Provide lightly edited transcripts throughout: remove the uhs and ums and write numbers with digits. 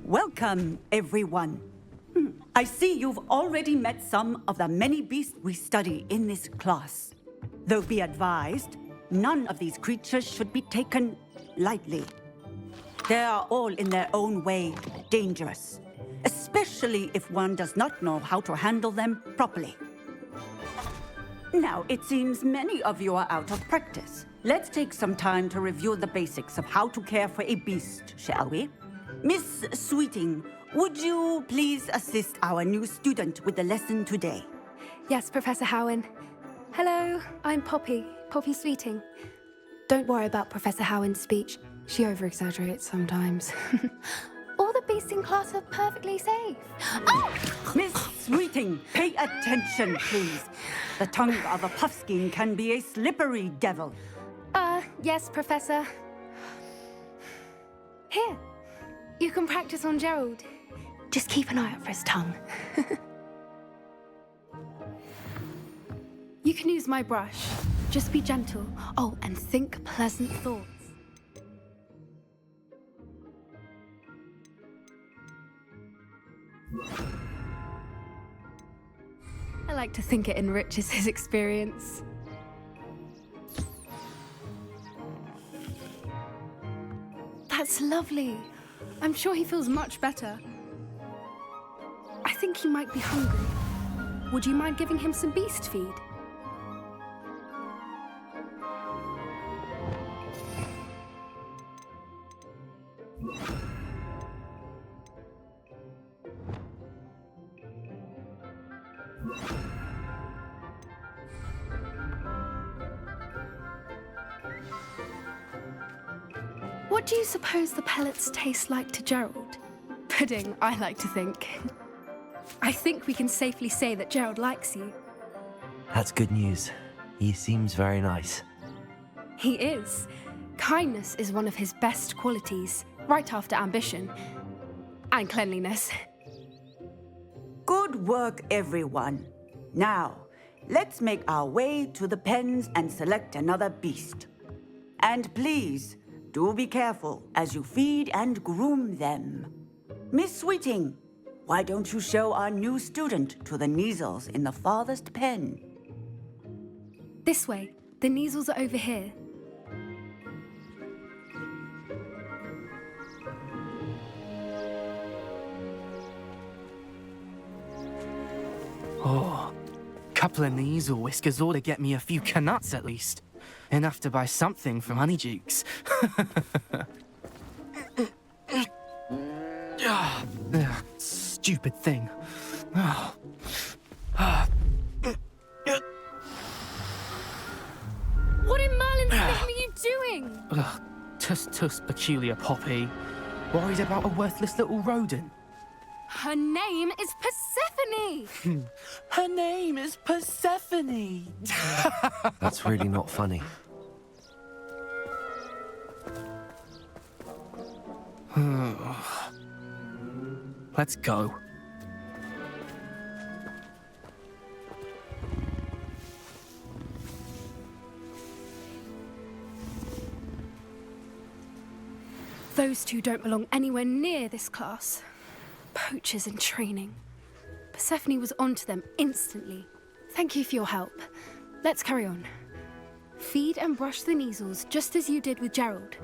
Welcome, everyone. I see you've already met some of the many beasts we study in this class. Though be advised, none of these creatures should be taken lightly. They are all in their own way dangerous, especially if one does not know how to handle them properly. Now, it seems many of you are out of practice. Let's take some time to review the basics of how to care for a beast, shall we? Miss Sweeting, would you please assist our new student with the lesson today? Yes, Professor Howen. Hello, I'm Poppy Sweeting. Don't worry about Professor Howen's speech. She over-exaggerates sometimes. All the beasts in class are perfectly safe. Oh! Miss Sweeting, pay attention, please. The tongue of a puffskein can be a slippery devil. Yes, Professor. Here, you can practice on Gerald. Just keep an eye out for his tongue. You can use my brush. Just be gentle. Oh, and think pleasant thoughts. I like to think it enriches his experience. That's lovely. I'm sure he feels much better. I think he might be hungry. Would you mind giving him some beast feed? What do you suppose the pellets taste like to Gerald? Pudding, I like to think. I think we can safely say that Gerald likes you. That's good news. He seems very nice. He is. Kindness is one of his best qualities, right after ambition. And cleanliness. Good work, everyone. Now, let's make our way to the pens and select another beast. And please, do be careful as you feed and groom them. Miss Sweeting, why don't you show our new student to the Neasels in the farthest pen? This way. The Neasels are over here. Oh, couple of Neasel whiskers ought to get me a few canuts at least. Enough to buy something from Honeydukes. Stupid thing. What in Merlin's name are you doing? Tuss, peculiar Poppy. Worried about a worthless little rodent. Her name is Persephone! Her name is Persephone! That's really not funny. Let's go. Those two don't belong anywhere near this class. Poachers in training. Persephone was onto them instantly. Thank you for your help. Let's carry on. Feed and brush the Neasels just as you did with Gerald.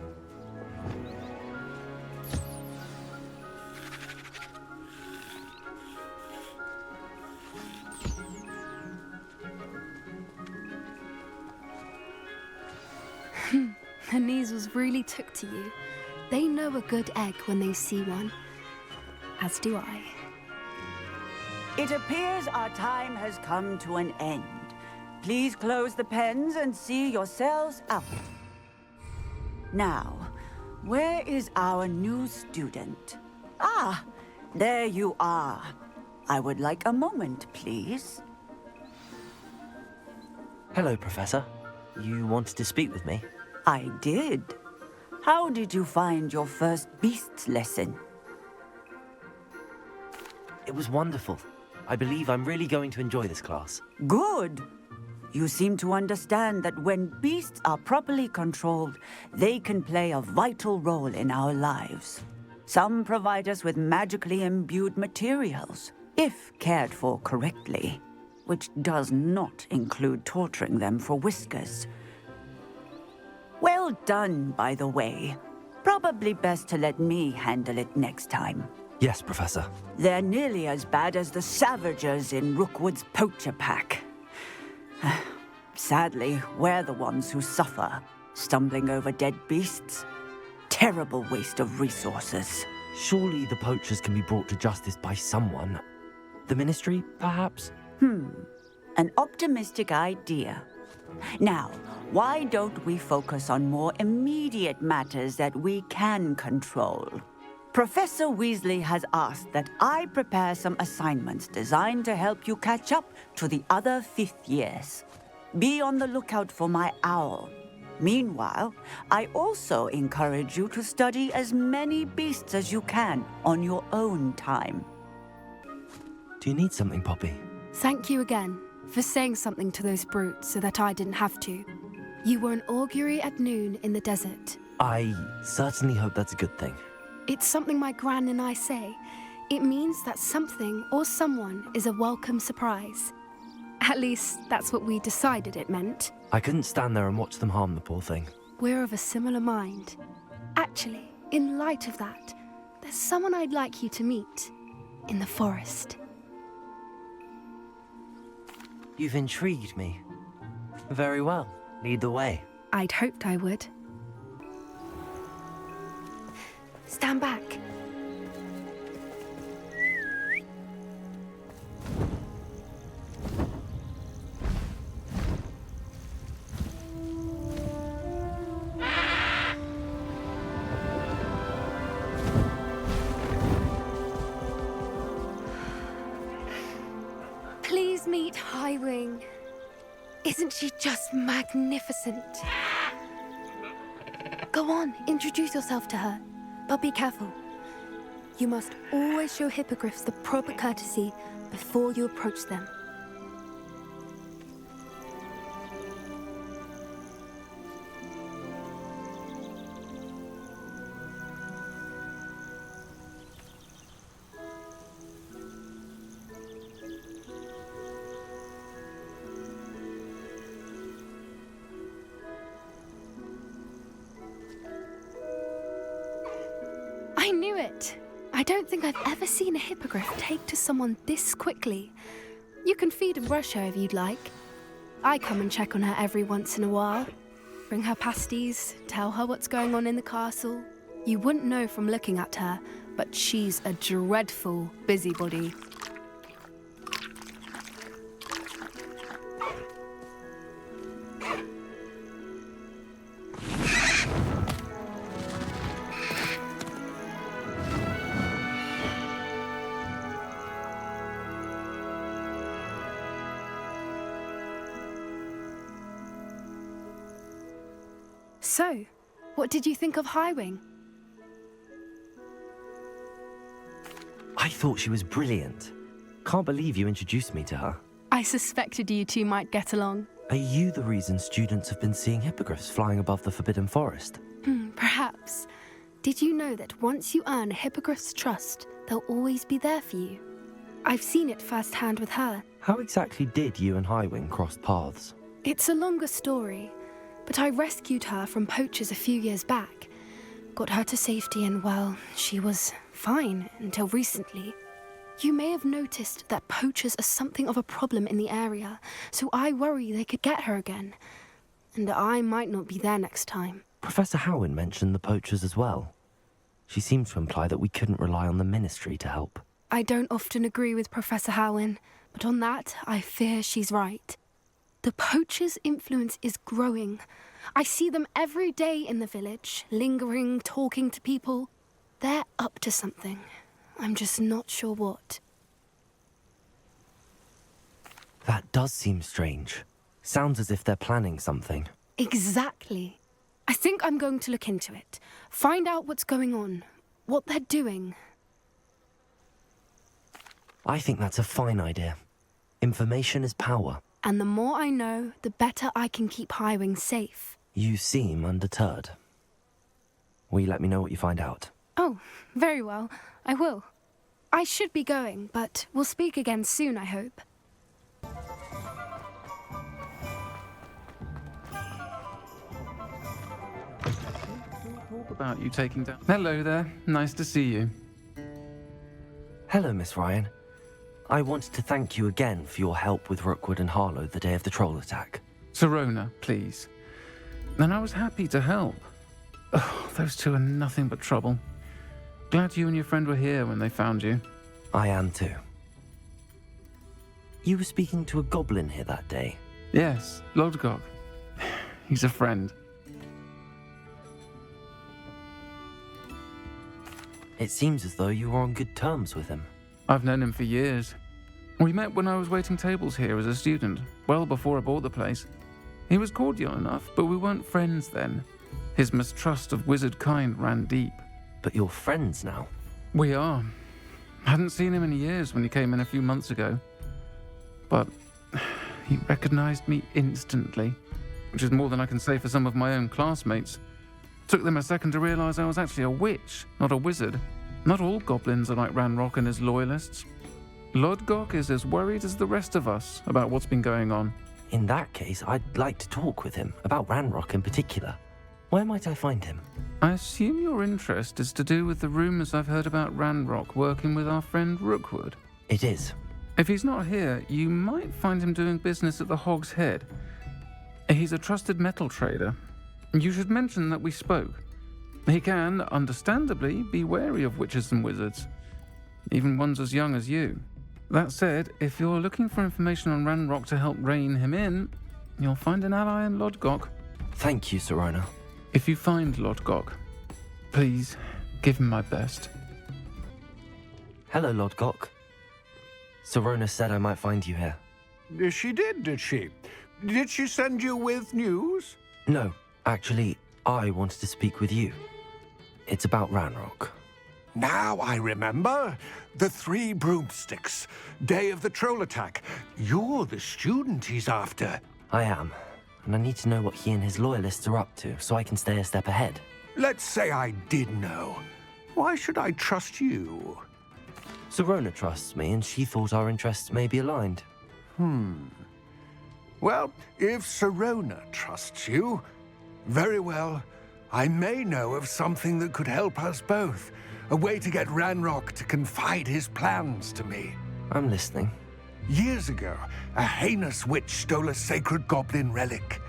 The Neasels really took to you. They know a good egg when they see one. As do I. It appears our time has come to an end. Please close the pens and see yourselves out. Now, where is our new student? Ah, there you are. I would like a moment, please. Hello, Professor. You wanted to speak with me? I did. How did you find your first beasts lesson? It was wonderful. I believe I'm really going to enjoy this class. Good. You seem to understand that when beasts are properly controlled, they can play a vital role in our lives. Some provide us with magically imbued materials, if cared for correctly, which does not include torturing them for whiskers. Well done, by the way. Probably best to let me handle it next time. Yes, Professor. They're nearly as bad as the Savagers in Rookwood's poacher pack. Sadly, we're the ones who suffer, stumbling over dead beasts. Terrible waste of resources. Surely the poachers can be brought to justice by someone. The Ministry, perhaps? An optimistic idea. Now, why don't we focus on more immediate matters that we can control? Professor Weasley has asked that I prepare some assignments designed to help you catch up to the other fifth years. Be on the lookout for my owl. Meanwhile, I also encourage you to study as many beasts as you can on your own time. Do you need something, Poppy? Thank you again for saying something to those brutes so that I didn't have to. You were an augury at noon in the desert. I certainly hope that's a good thing. It's something my gran and I say. It means that something or someone is a welcome surprise. At least, that's what we decided it meant. I couldn't stand there and watch them harm the poor thing. We're of a similar mind. Actually, in light of that, there's someone I'd like you to meet. In the forest. You've intrigued me. Very well. Lead the way. I'd hoped I would. Stand back. Please meet Highwing. Isn't she just magnificent? Go on, introduce yourself to her. But be careful. You must always show hippogriffs the proper courtesy before you approach them. I knew it! I don't think I've ever seen a hippogriff take to someone this quickly. You can feed and brush her if you'd like. I come and check on her every once in a while. Bring her pasties, tell her what's going on in the castle. You wouldn't know from looking at her, but she's a dreadful busybody. So, what did you think of Highwing? I thought she was brilliant. Can't believe you introduced me to her. I suspected you two might get along. Are you the reason students have been seeing hippogriffs flying above the Forbidden Forest? Perhaps. Did you know that once you earn a hippogriff's trust, they'll always be there for you? I've seen it firsthand with her. How exactly did you and Highwing cross paths? It's a longer story, but I rescued her from poachers a few years back. Got her to safety and, well, she was fine until recently. You may have noticed that poachers are something of a problem in the area, so I worry they could get her again. And I might not be there next time. Professor Howin mentioned the poachers as well. She seemed to imply that we couldn't rely on the Ministry to help. I don't often agree with Professor Howin, but on that, I fear she's right. The poachers' influence is growing. I see them every day in the village, lingering, talking to people. They're up to something. I'm just not sure what. That does seem strange. Sounds as if they're planning something. Exactly. I think I'm going to look into it. Find out what's going on, what they're doing. I think that's a fine idea. Information is power. And the more I know, the better I can keep Highwing safe. You seem undeterred. Will you let me know what you find out? Oh, very well. I will. I should be going, but we'll speak again soon, I hope. Talk about you taking down. Hello there. Nice to see you. Hello, Miss Ryan. I wanted to thank you again for your help with Rookwood and Harlow the day of the troll attack. Sirona, please. And I was happy to help. Oh, those two are nothing but trouble. Glad you and your friend were here when they found you. I am too. You were speaking to a goblin here that day. Yes, Lodgok. He's a friend. It seems as though you were on good terms with him. I've known him for years. We met when I was waiting tables here as a student, well before I bought the place. He was cordial enough, but we weren't friends then. His mistrust of wizard kind ran deep. But you're friends now. We are. Hadn't seen him in years when he came in a few months ago. But he recognized me instantly, which is more than I can say for some of my own classmates. Took them a second to realize I was actually a witch, not a wizard. Not all goblins are like Ranrock and his loyalists. Lodgok is as worried as the rest of us about what's been going on. In that case, I'd like to talk with him, about Ranrock in particular. Where might I find him? I assume your interest is to do with the rumors I've heard about Ranrock working with our friend Rookwood. It is. If he's not here, you might find him doing business at the Hog's Head. He's a trusted metal trader. You should mention that we spoke. He can, understandably, be wary of witches and wizards, even ones as young as you. That said, if you're looking for information on Ranrock to help rein him in, you'll find an ally in Lodgok. Thank you, Sirona. If you find Lodgok, please give him my best. Hello, Lodgok. Sirona said I might find you here. She did she? Did she send you with news? No, actually, I wanted to speak with you. It's about Ranrock. Now I remember. The 3 broomsticks. Day of the troll attack. You're the student he's after. I am, and I need to know what he and his loyalists are up to so I can stay a step ahead. Let's say I did know. Why should I trust you? Sirona trusts me, and she thought our interests may be aligned. Well, if Sirona trusts you, very well. I may know of something that could help us both. A way to get Ranrock to confide his plans to me. I'm listening. Years ago, a heinous witch stole a sacred goblin relic.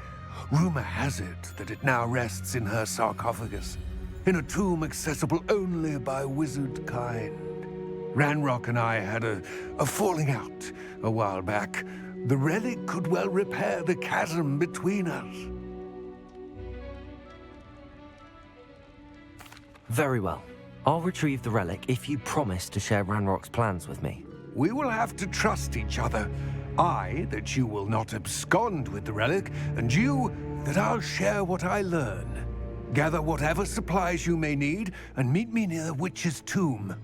Rumor has it that it now rests in her sarcophagus, in a tomb accessible only by wizard kind. Ranrock and I had a falling out a while back. The relic could well repair the chasm between us. Very well. I'll retrieve the relic if you promise to share Ranrock's plans with me. We will have to trust each other. I, that you will not abscond with the relic, and you, that I'll share what I learn. Gather whatever supplies you may need, and meet me near the witch's tomb.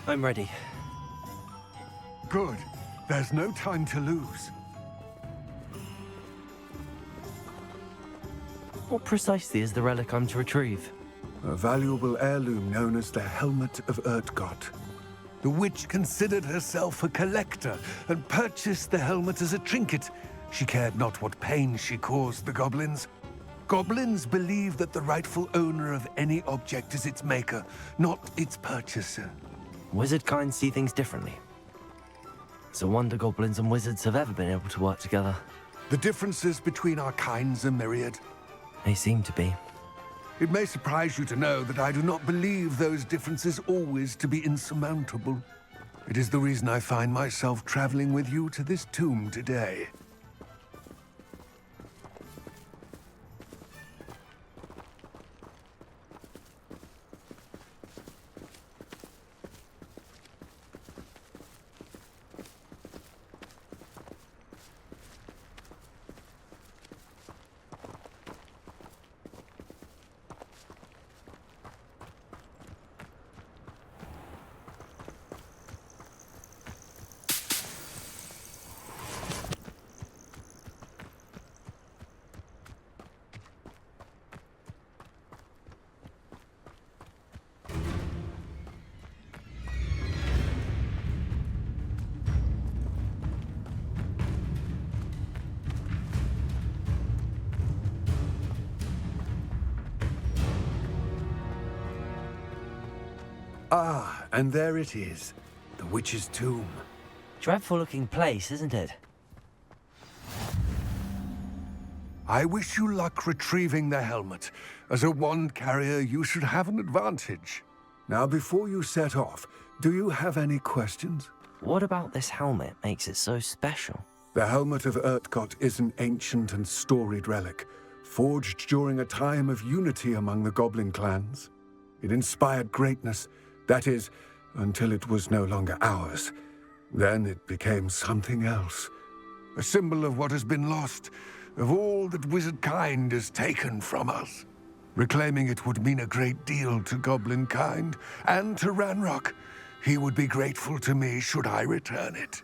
I'm ready. Good. There's no time to lose. What precisely is the relic I'm to retrieve? A valuable heirloom known as the Helmet of Urtgott. The witch considered herself a collector and purchased the helmet as a trinket. She cared not what pain she caused the goblins. Goblins believe that the rightful owner of any object is its maker, not its purchaser. Wizard kind see things differently. It's a wonder goblins and wizards have ever been able to work together. The differences between our kinds are myriad. They seem to be. It may surprise you to know that I do not believe those differences always to be insurmountable. It is the reason I find myself traveling with you to this tomb today. Ah, and there it is. The witch's tomb. Dreadful looking place, isn't it? I wish you luck retrieving the helmet. As a wand carrier, you should have an advantage. Now, before you set off, do you have any questions? What about this helmet makes it so special? The helmet of Urtkot is an ancient and storied relic, forged during a time of unity among the goblin clans. It inspired greatness, that is, until it was no longer ours. Then it became something else. A symbol of what has been lost, of all that wizard kind has taken from us. Reclaiming it would mean a great deal to goblin kind, and to Ranrock. He would be grateful to me should I return it.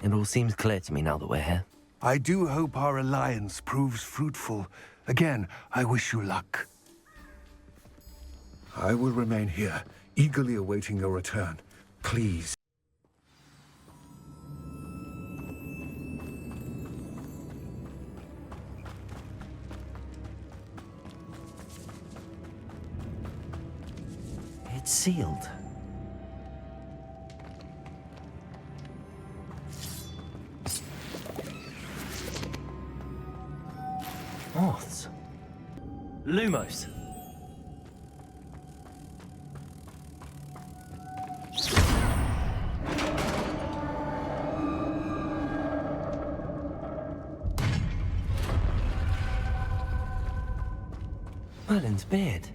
It all seems clear to me now that we're here. I do hope our alliance proves fruitful. Again, I wish you luck. I will remain here, eagerly awaiting your return. Please. It's sealed. Moths. Lumos. Merlin's beard.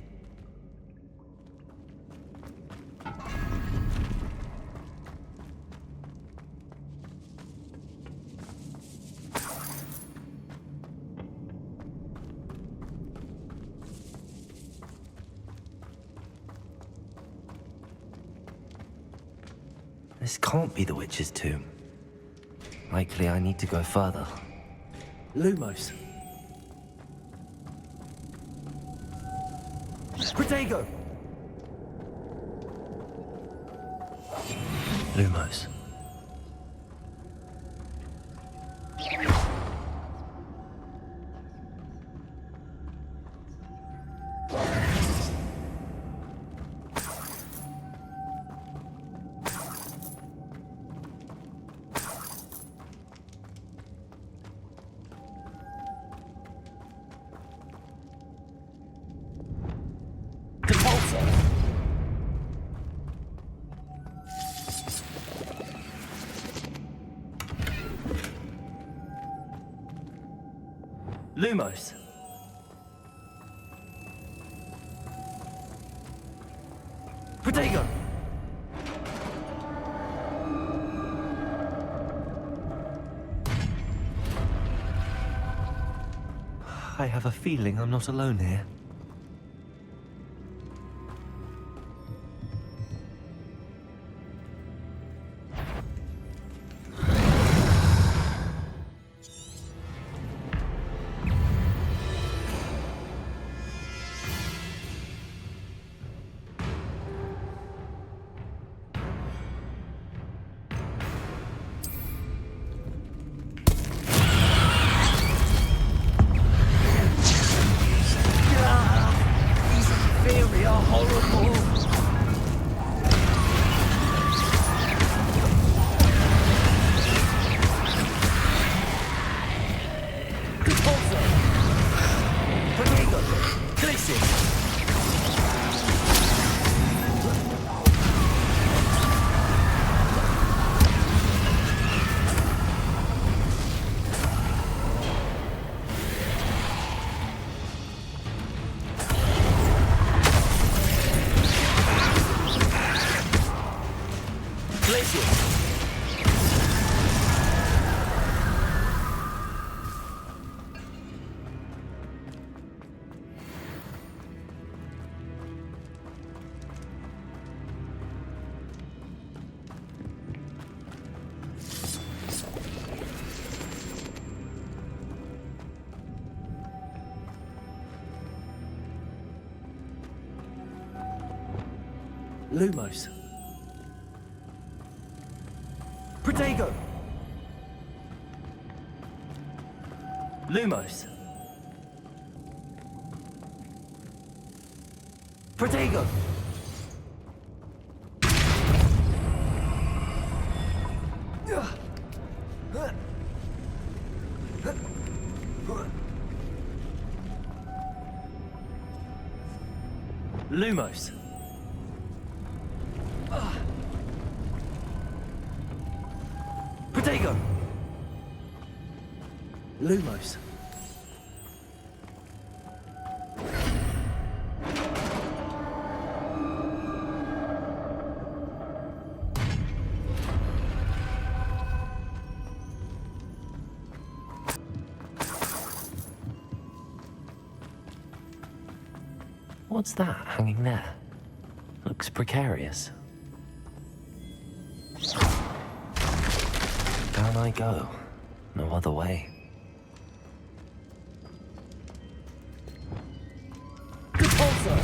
This can't be the witch's tomb. Likely I need to go further. Lumos. Protego! Lumos. Lumos. Protego! I have a feeling I'm not alone here. Lumos. Protego! Lumos. Protego! Lumos. Protego. Lumos. What's that hanging there? Looks precarious. Down I go. No other way. Repulsor!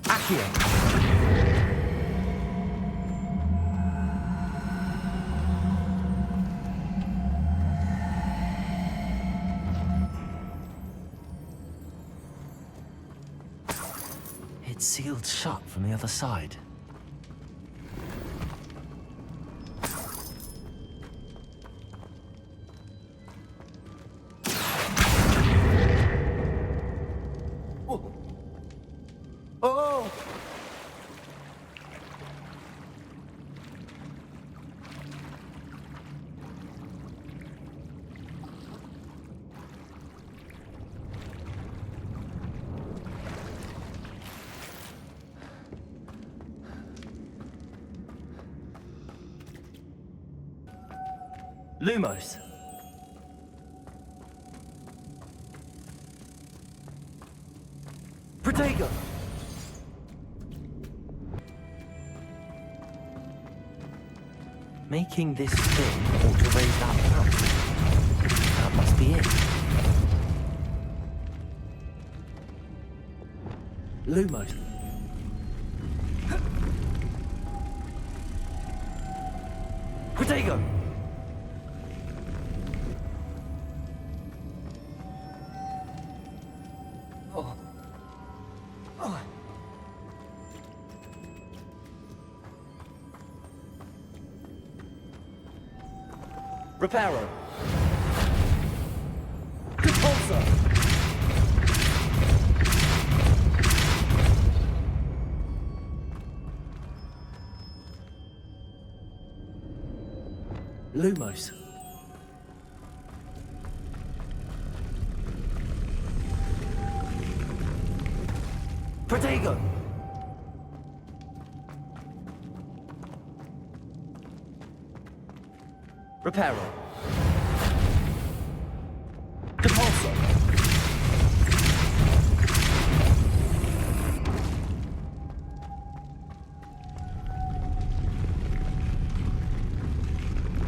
Accio! It's sealed shut from the other side. Oh! Oh! Lumos. Protego. Making this thing ought to raise that pump. That must be it. Lumos. Protego. Reparo. Repulsor. Lumos. Protego. Reparo. Repulsor.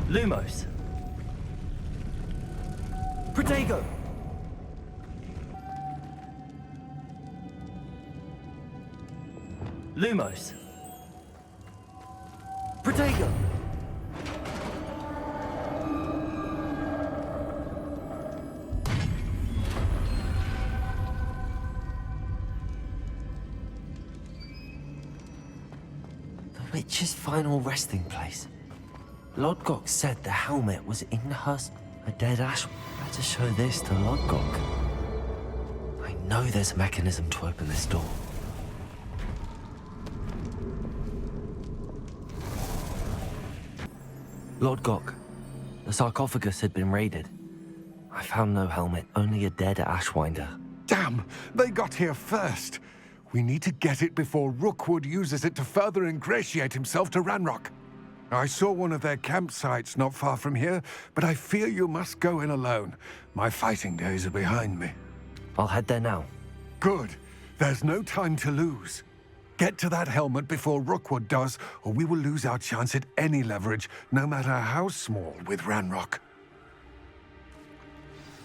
Lumos. Protego. Lumos. Protego. Witch's final resting place. Lodgok said the helmet was in her... A dead ash. Better show this to Lodgok. I know there's a mechanism to open this door. Lodgok, the sarcophagus had been raided. I found no helmet, only a dead ashwinder. Damn! They got here first. We need to get it before Rookwood uses it to further ingratiate himself to Ranrock. I saw one of their campsites not far from here, but I fear you must go in alone. My fighting days are behind me. I'll head there now. Good. There's no time to lose. Get to that helmet before Rookwood does, or we will lose our chance at any leverage, no matter how small, with Ranrock.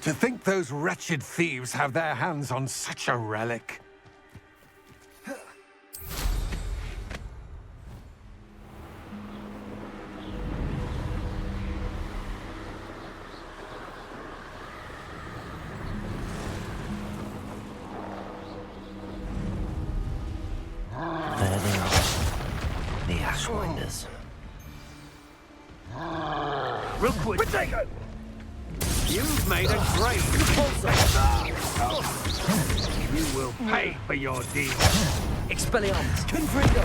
To think those wretched thieves have their hands on such a relic. Ashwinders. Rookwood. Potato! You've made a great You will pay for your deed. Expelliarmus. Confringo.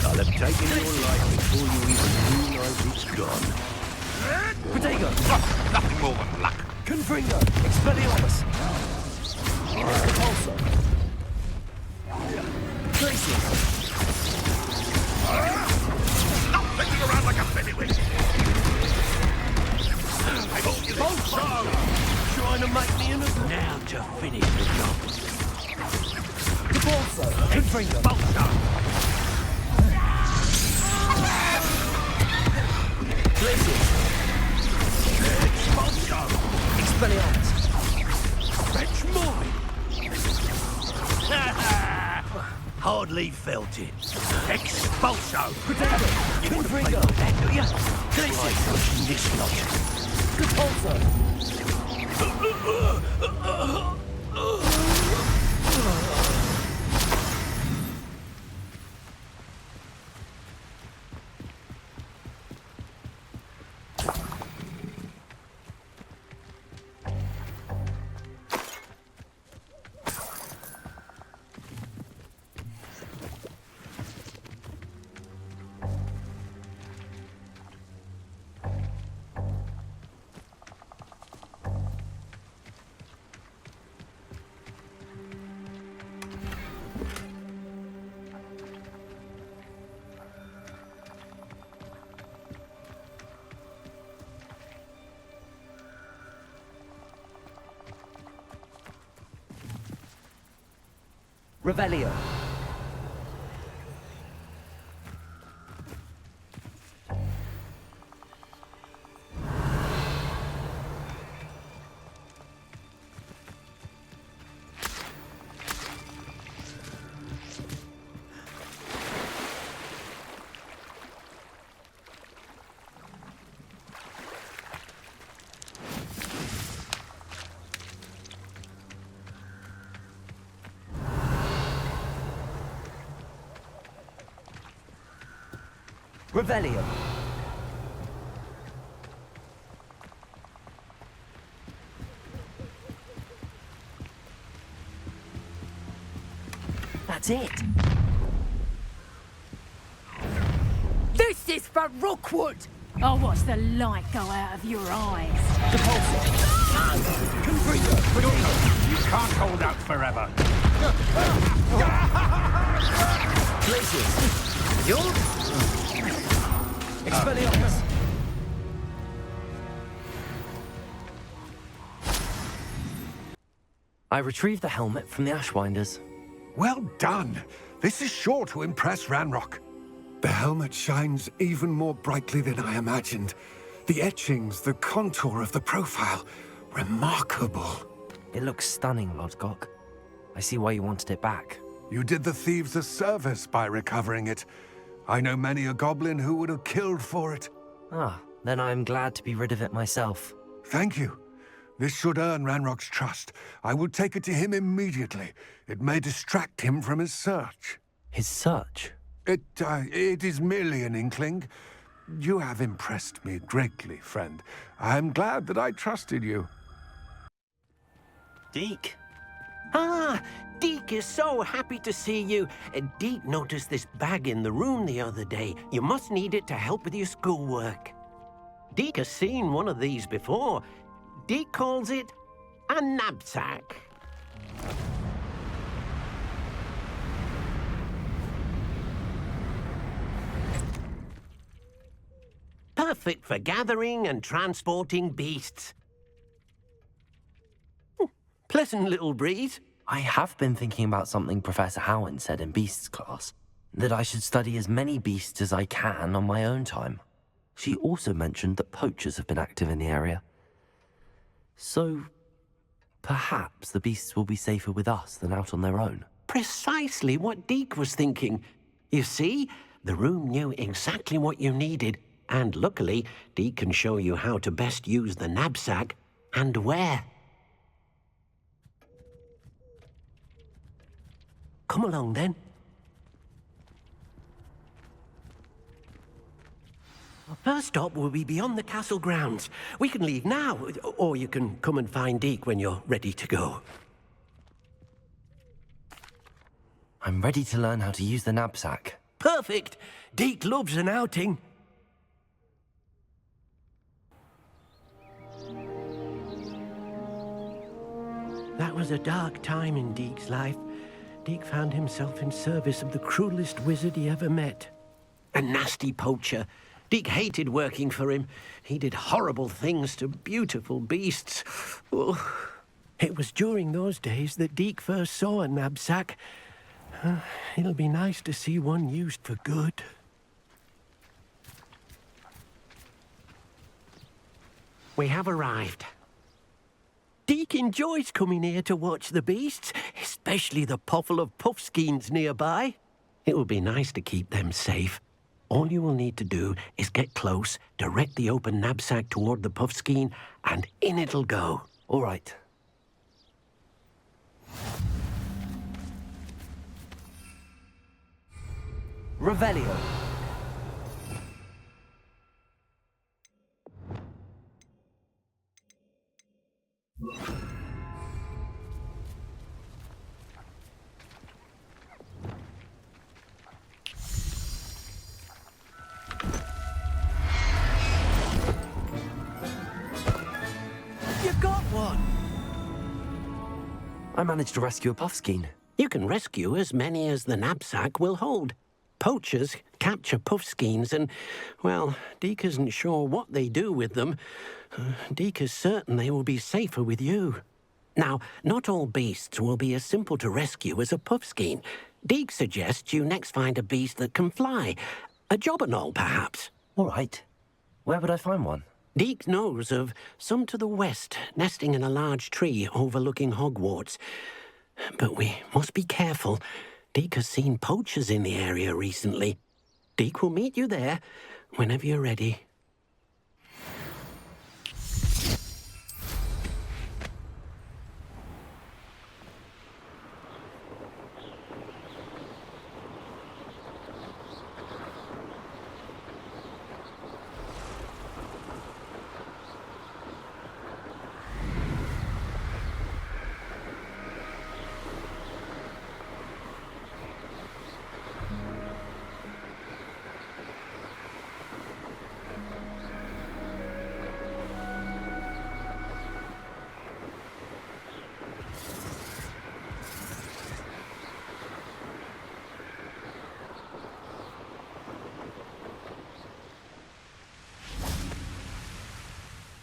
I'll have taken your life before you even realize it's gone. Potato. Nothing more than luck. Confringo. Expelliarmus. Repulsor. Glacius. Stop thinking around like a fennywig! I told you this. Trying to make me an now to finish the job. Repulsor. Confringo. Glacius. Expelliarmus. Fetch mine. Hardly felt it. Expulso. Potato. Confringo. Glacius. This lot. Repulsor. Revelio. Revelio. That's it. This is for Rookwood! I'll watch the light go out of your eyes. You can't hold out forever. Glacius. You're... Expelliarmus. I retrieved the helmet from the Ashwinders. Well done. This is sure to impress Ranrock. The helmet shines even more brightly than I imagined. The etchings, the contour of the profile, remarkable. It looks stunning, Lodgok. I see why you wanted it back. You did the thieves a service by recovering it. I know many a goblin who would have killed for it. Ah, then I'm glad to be rid of it myself. Thank you. This should earn Ranrock's trust. I will take it to him immediately. It may distract him from his search. His search? It is merely an inkling. You have impressed me greatly, friend. I am glad that I trusted you. Deke. Ah, Deke is so happy to see you. Deke noticed this bag in the room the other day. You must need it to help with your schoolwork. Deke has seen one of these before. Deke calls it a knapsack. Perfect for gathering and transporting beasts. Pleasant little breeze. I have been thinking about something Professor Howin said in Beasts class, that I should study as many beasts as I can on my own time. She also mentioned that poachers have been active in the area. So, perhaps the beasts will be safer with us than out on their own. Precisely what Deke was thinking. You see, the room knew exactly what you needed, and luckily, Deke can show you how to best use the knapsack and where. Come along then. Our first stop will be beyond the castle grounds. We can leave now, or you can come and find Deke when you're ready to go. I'm ready to learn how to use the knapsack. Perfect! Deke loves an outing. That was a dark time in Deke's life. Deke found himself in service of the cruelest wizard he ever met. A nasty poacher. Deke hated working for him. He did horrible things to beautiful beasts. Oh. It was during those days that Deke first saw a knapsack. It'll be nice to see one used for good. We have arrived. Deke enjoys coming here to watch the beasts, especially the potful of puffskeins nearby. It will be nice to keep them safe. All you will need to do is get close, direct the open knapsack toward the puffskein, and in it'll go. All right. Revelio. You got one! I managed to rescue a puffskein. You can rescue as many as the knapsack will hold. Poachers capture puffskeins and, well, Deke isn't sure what they do with them. Deke is certain they will be safer with you. Now, not all beasts will be as simple to rescue as a puffskein. Deke suggests you next find a beast that can fly. A jobberknoll, perhaps. All right. Where would I find one? Deke knows of some to the west, nesting in a large tree overlooking Hogwarts. But we must be careful. Deke has seen poachers in the area recently. Deke will meet you there whenever you're ready.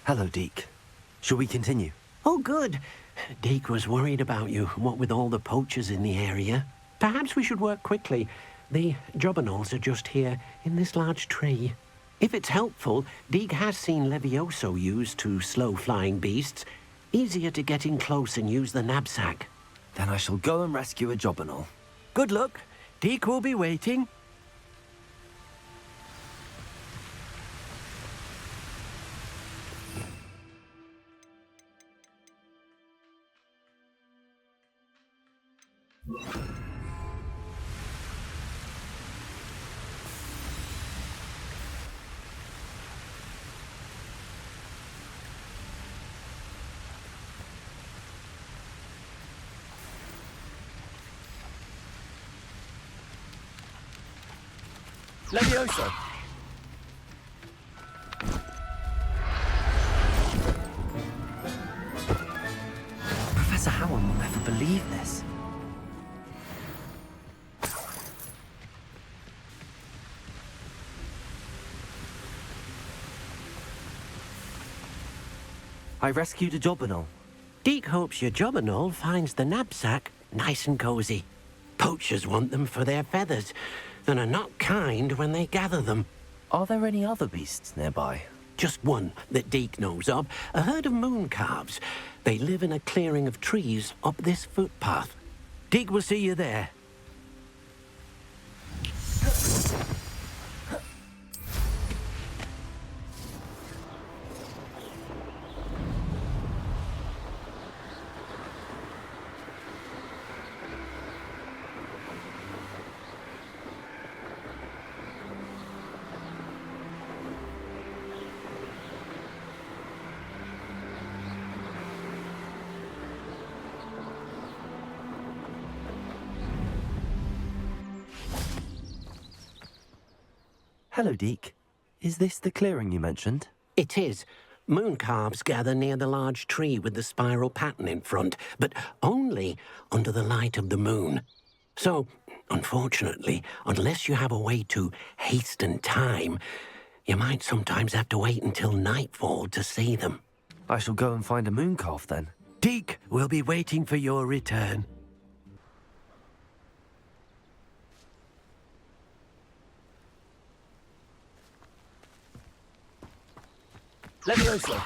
Hello, Deke. Shall we continue? Oh, good. Deke was worried about you, what with all the poachers in the area. Perhaps we should work quickly. The jobberknolls are just here, in this large tree. If it's helpful, Deke has seen Levioso used to slow flying beasts. Easier to get in close and use the knapsack. Then I shall go and rescue a jobberknoll. Good luck. Deke will be waiting. Levioso! Professor Howard will never believe this. I rescued a jobberknoll. Deke hopes your jobberknoll finds the knapsack nice and cozy. Poachers want them for their feathers, and are not kind when they gather them. Are there any other beasts nearby? Just one that Deke knows of, a herd of moon calves. They live in a clearing of trees up this footpath. Deke will see you there. Hello, Deke. Is this the clearing you mentioned? It is. Moon calves gather near the large tree with the spiral pattern in front, but only under the light of the moon. So, unfortunately, unless you have a way to hasten time, you might sometimes have to wait until nightfall to see them. I shall go and find a moon calf then. Deke will be waiting for your return. Levioso!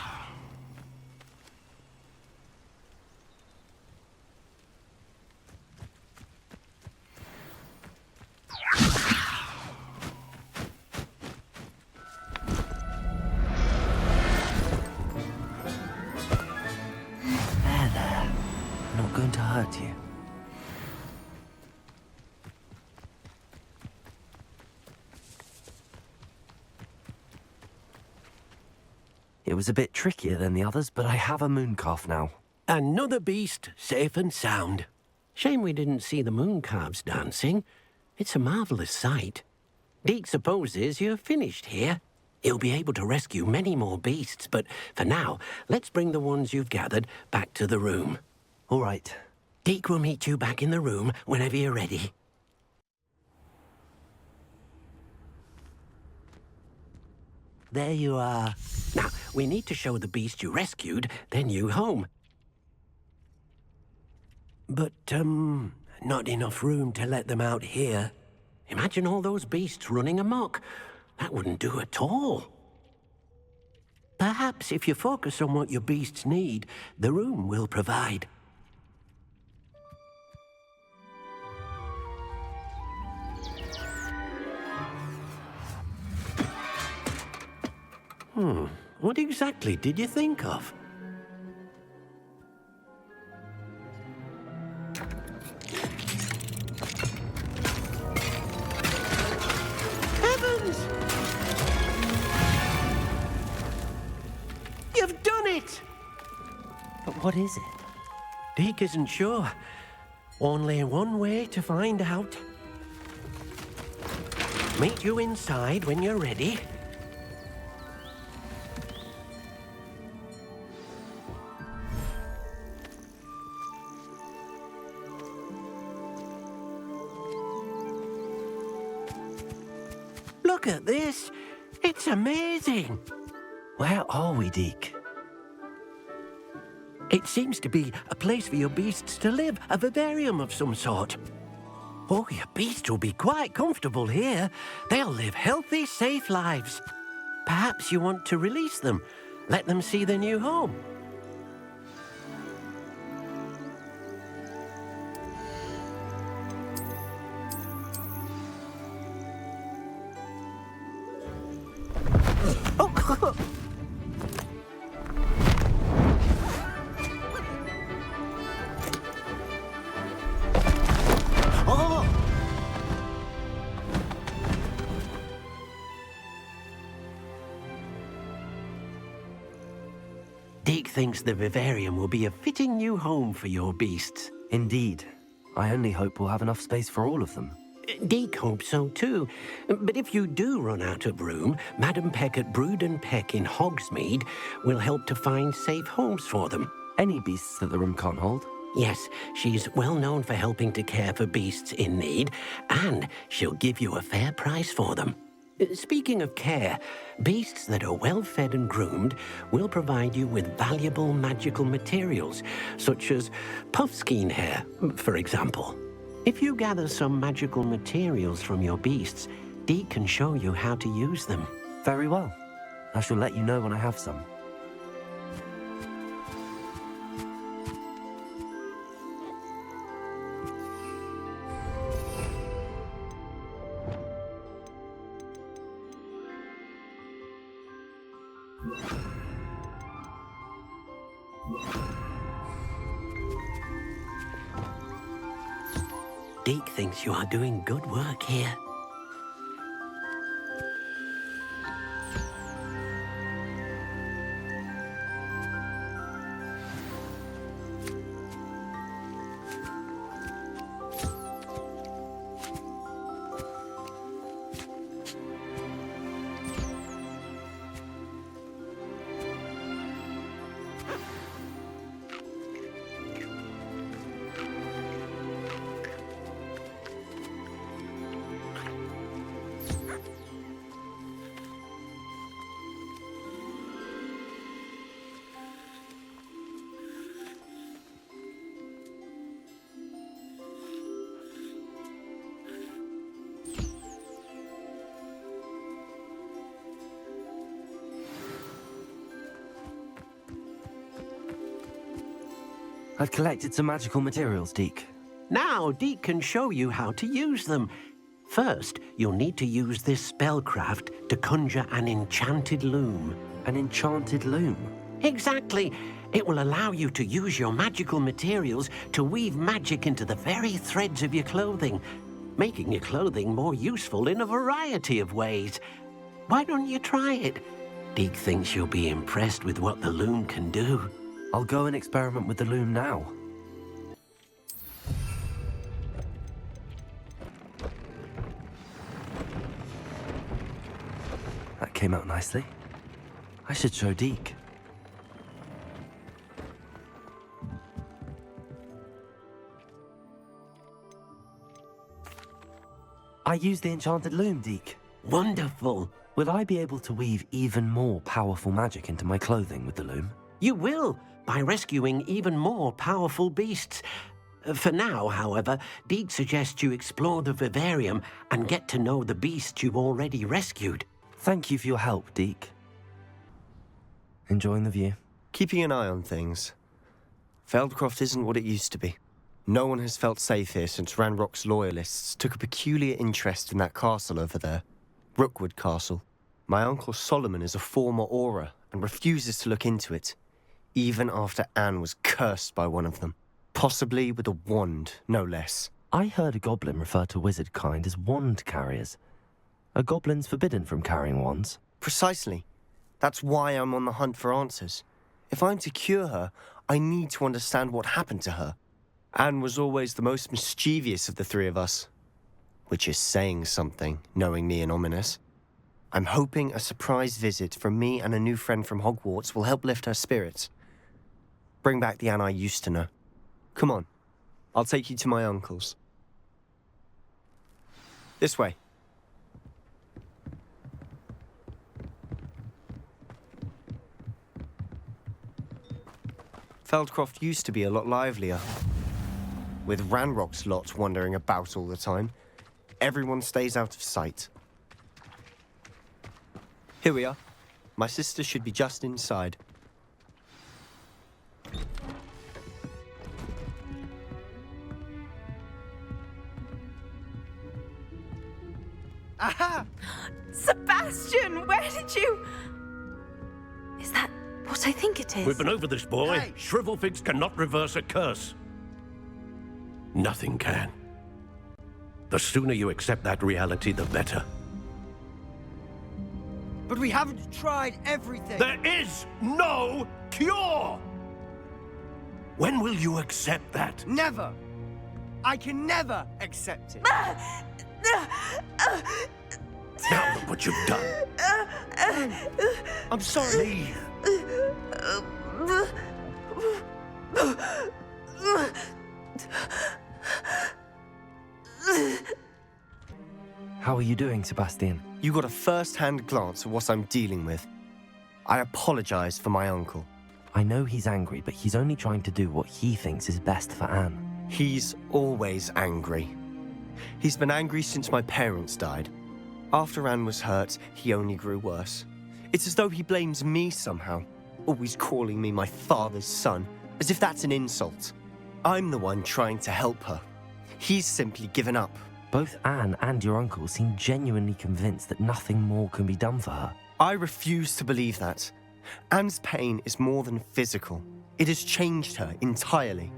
There. Not going to hurt you. It was a bit trickier than the others, but I have a moon calf now. Another beast, safe and sound. Shame we didn't see the moon calves dancing. It's a marvelous sight. Deke supposes you're finished here. He'll be able to rescue many more beasts, but for now, let's bring the ones you've gathered back to the room. All right. Deke will meet you back in the room whenever you're ready. There you are. Now, we need to show the beast you rescued their new home. But, not enough room to let them out here. Imagine all those beasts running amok. That wouldn't do at all. Perhaps if you focus on what your beasts need, the room will provide. What exactly did you think of? Heavens! You've done it! But what is it? Deke isn't sure. Only one way to find out. Meet you inside when you're ready. Look at this. It's amazing. Where are we, Deke? It seems to be a place for your beasts to live, a vivarium of some sort. Oh, your beasts will be quite comfortable here. They'll live healthy, safe lives. Perhaps you want to release them, let them see their new home. Deke thinks the vivarium will be a fitting new home for your beasts. Indeed. I only hope we'll have enough space for all of them. Deke hopes so too. But if you do run out of room, Madam Peck at Brood and Peck in Hogsmeade will help to find safe homes for them. Any beasts that the room can't hold? Yes, she's well known for helping to care for beasts in need, and she'll give you a fair price for them. Speaking of care, beasts that are well fed and groomed will provide you with valuable magical materials, such as puffskein hair, for example. If you gather some magical materials from your beasts, Deke can show you how to use them. Very well. I shall let you know when I have some. Deke thinks you are doing good work here. I've collected some magical materials, Deke. Now, Deke can show you how to use them. First, you'll need to use this spellcraft to conjure an enchanted loom. An enchanted loom? Exactly. It will allow you to use your magical materials to weave magic into the very threads of your clothing, making your clothing more useful in a variety of ways. Why don't you try it? Deke thinks you'll be impressed with what the loom can do. I'll go and experiment with the loom now. That came out nicely. I should show Deke. I used the enchanted loom, Deke. Wonderful. Will I be able to weave even more powerful magic into my clothing with the loom? You will, by rescuing even more powerful beasts. For now, however, Deke suggests you explore the vivarium and get to know the beasts you've already rescued. Thank you for your help, Deke. Enjoying the view? Keeping an eye on things. Feldcroft isn't what it used to be. No one has felt safe here since Ranrock's loyalists took a peculiar interest in that castle over there. Rookwood Castle. My uncle Solomon is a former Auror and refuses to look into it, even after Anne was cursed by one of them. Possibly with a wand, no less. I heard a goblin refer to wizard kind as wand carriers. Are goblins forbidden from carrying wands? Precisely. That's why I'm on the hunt for answers. If I'm to cure her, I need to understand what happened to her. Anne was always the most mischievous of the three of us. Which is saying something, knowing me and Ominous. I'm hoping a surprise visit from me and a new friend from Hogwarts will help lift her spirits. Bring back the Anne I used to know. Come on, I'll take you to my uncle's. This way. Feldcroft used to be a lot livelier. With Ranrock's lot wandering about all the time, everyone stays out of sight. Here we are. My sister should be just inside. Aha! Sebastian, where did you... Is that what I think it is? We've been over this, boy. Hey. Shrivelfigs cannot reverse a curse. Nothing can. The sooner you accept that reality, the better. But we haven't tried everything. There is no cure! When will you accept that? Never. I can never accept it. Now look what you've done. I'm sorry. Leave. How are you doing, Sebastian? You got a first-hand glance at what I'm dealing with. I apologize for my uncle. I know he's angry, but he's only trying to do what he thinks is best for Anne. He's always angry. He's been angry since my parents died. After Anne was hurt, he only grew worse. It's as though he blames me somehow, always calling me my father's son, as if that's an insult. I'm the one trying to help her. He's simply given up. Both Anne and your uncle seem genuinely convinced that nothing more can be done for her. I refuse to believe that. Anne's pain is more than physical. It has changed her entirely.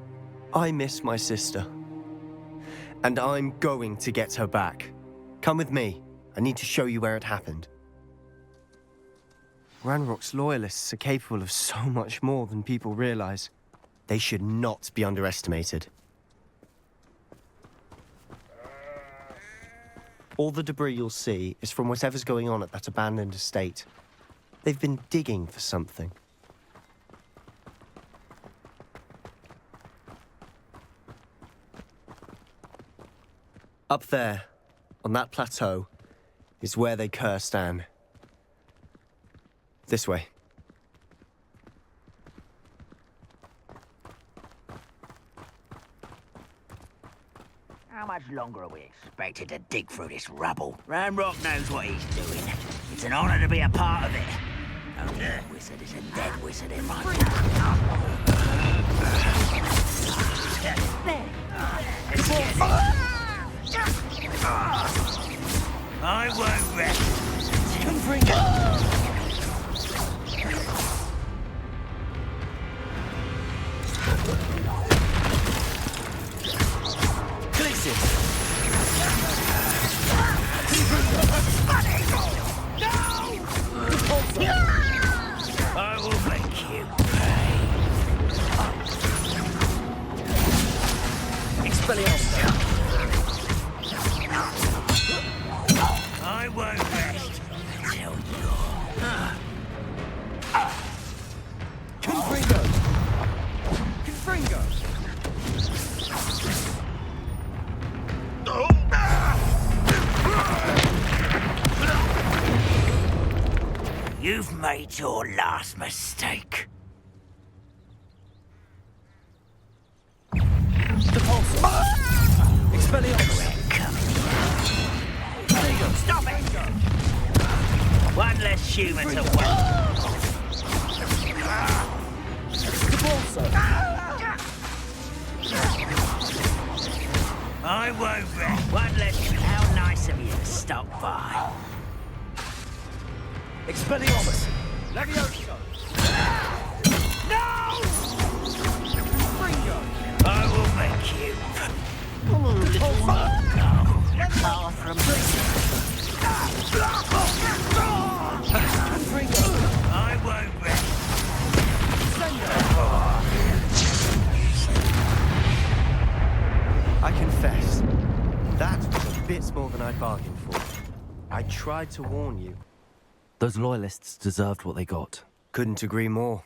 I miss my sister. And I'm going to get her back. Come with me. I need to show you where it happened. Ranrock's loyalists are capable of so much more than people realize. They should not be underestimated. All the debris you'll see is from whatever's going on at that abandoned estate. They've been digging for something. Up there, on that plateau, is where they cursed Anne. This way. How much longer are we expected to dig through this rubble? Ranrock knows what he's doing. It's an honor to be a part of it. A dead wizard is a dead wizard in my I won't rest until you're... Confringo! Confringo! You've made your last mistake. Stop it! One less human to work. I won't rest. One less. How nice of you to stop by. Expelliarmus! Levioso! No! Confringo! I will make you. Far from I won't rest. I confess, that was a bit more than I bargained for. I tried to warn you. Those loyalists deserved what they got. Couldn't agree more.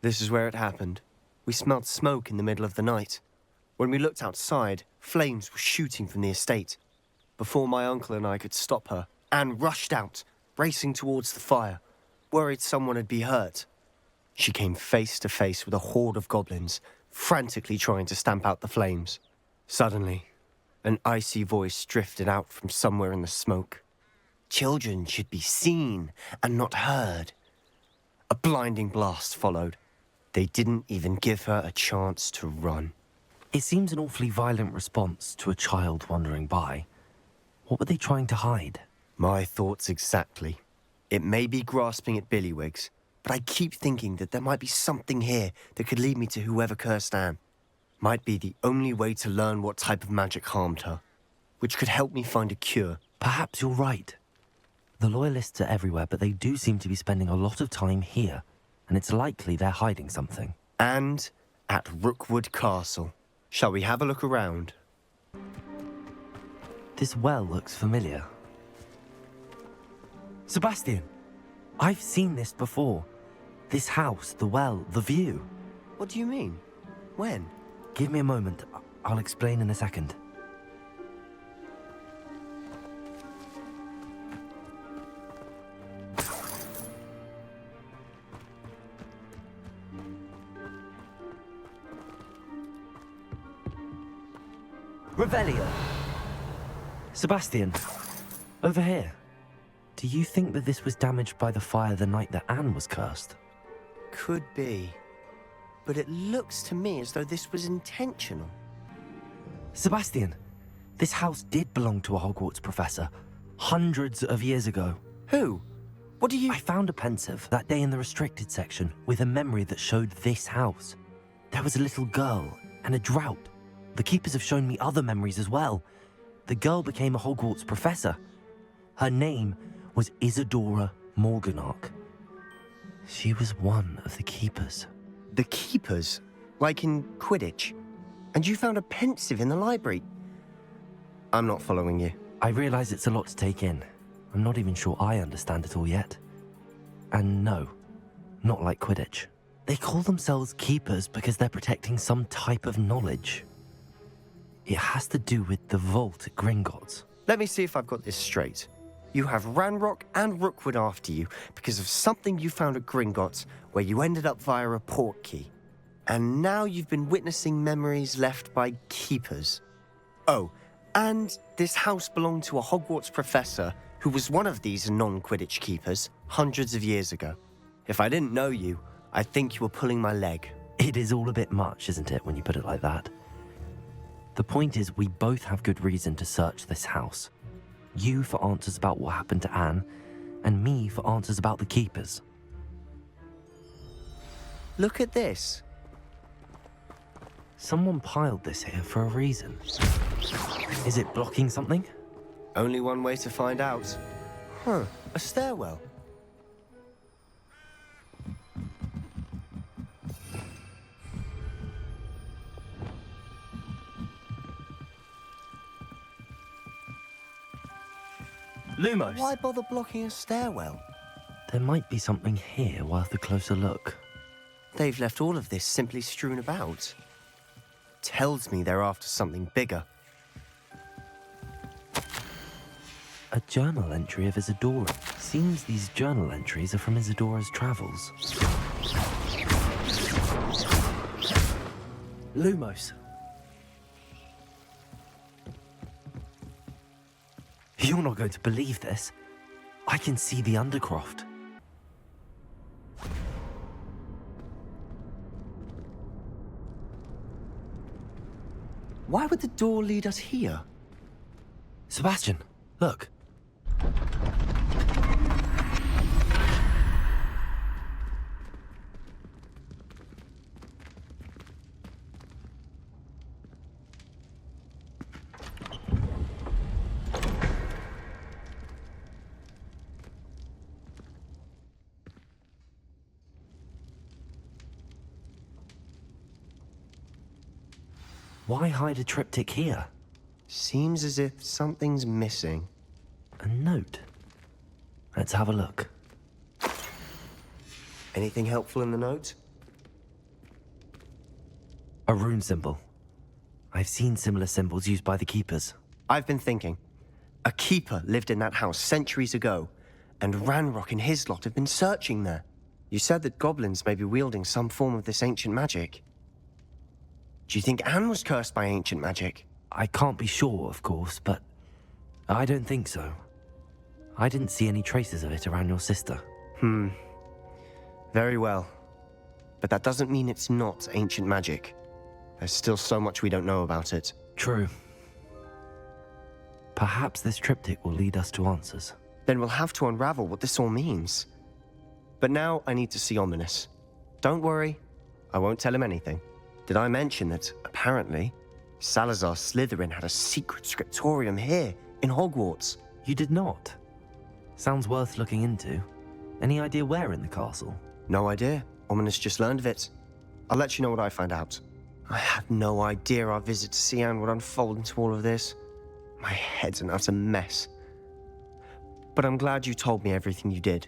This is where it happened. We smelled smoke in the middle of the night. When we looked outside, flames were shooting from the estate. Before my uncle and I could stop her, Anne rushed out, racing towards the fire, worried someone had been hurt. She came face to face with a horde of goblins, frantically trying to stamp out the flames. Suddenly, an icy voice drifted out from somewhere in the smoke. Children should be seen and not heard. A blinding blast followed. They didn't even give her a chance to run. It seems an awfully violent response to a child wandering by. What were they trying to hide? My thoughts exactly. It may be grasping at Billywigs, but I keep thinking that there might be something here that could lead me to whoever cursed Anne. Might be the only way to learn what type of magic harmed her, which could help me find a cure. Perhaps you're right. The Loyalists are everywhere, but they do seem to be spending a lot of time here, and it's likely they're hiding something. And at Rookwood Castle. Shall we have a look around? This well looks familiar. Sebastian, I've seen this before. This house, the well, the view. What do you mean? When? Give me a moment. I'll explain in a second. Revelio. Sebastian, over here. Do you think that this was damaged by the fire the night that Anne was cursed? Could be. But it looks to me as though this was intentional. Sebastian, this house did belong to a Hogwarts professor, hundreds of years ago. Who? What do you... I found a pensive that day in the restricted section with a memory that showed this house. There was a little girl and a drought. The keepers have shown me other memories as well. The girl became a Hogwarts professor. Her name was Isadora Morganach. She was one of the keepers. The keepers? Like in Quidditch? And you found a pensive in the library? I'm not following you. I realize it's a lot to take in. I'm not even sure I understand it all yet. And no, not like Quidditch. They call themselves keepers because they're protecting some type of knowledge. It has to do with the vault at Gringotts. Let me see if I've got this straight. You have Ranrock and Rookwood after you because of something you found at Gringotts where you ended up via a portkey. And now you've been witnessing memories left by keepers. Oh, and this house belonged to a Hogwarts professor who was one of these non-Quidditch keepers hundreds of years ago. If I didn't know you, I'd think you were pulling my leg. It is all a bit much, isn't it, when you put it like that? The point is, we both have good reason to search this house. You for answers about what happened to Anne, and me for answers about the keepers. Look at this. Someone piled this here for a reason. Is it blocking something? Only one way to find out. Huh, a stairwell. Lumos! Why bother blocking a stairwell? There might be something here worth a closer look. They've left all of this simply strewn about. Tells me they're after something bigger. A journal entry of Isadora. Seems these journal entries are from Isadora's travels. Lumos! You're not going to believe this. I can see the Undercroft. Why would the door lead us here? Sebastian, look. Why hide a triptych here? Seems as if something's missing. A note. Let's have a look. Anything helpful in the note? A rune symbol. I've seen similar symbols used by the keepers. I've been thinking. A keeper lived in that house centuries ago, and Ranrock and his lot have been searching there. You said that goblins may be wielding some form of this ancient magic. Do you think Anne was cursed by ancient magic? I can't be sure, of course, but I don't think so. I didn't see any traces of it around your sister. Very well. But that doesn't mean it's not ancient magic. There's still so much we don't know about it. True. Perhaps this triptych will lead us to answers. Then we'll have to unravel what this all means. But now I need to see Ominous. Don't worry, I won't tell him anything. Did I mention that, apparently, Salazar Slytherin had a secret scriptorium here, in Hogwarts? You did not? Sounds worth looking into. Any idea where in the castle? No idea. Ominous just learned of it. I'll let you know what I find out. I had no idea our visit to see Anne would unfold into all of this. My head's an utter mess. But I'm glad you told me everything you did.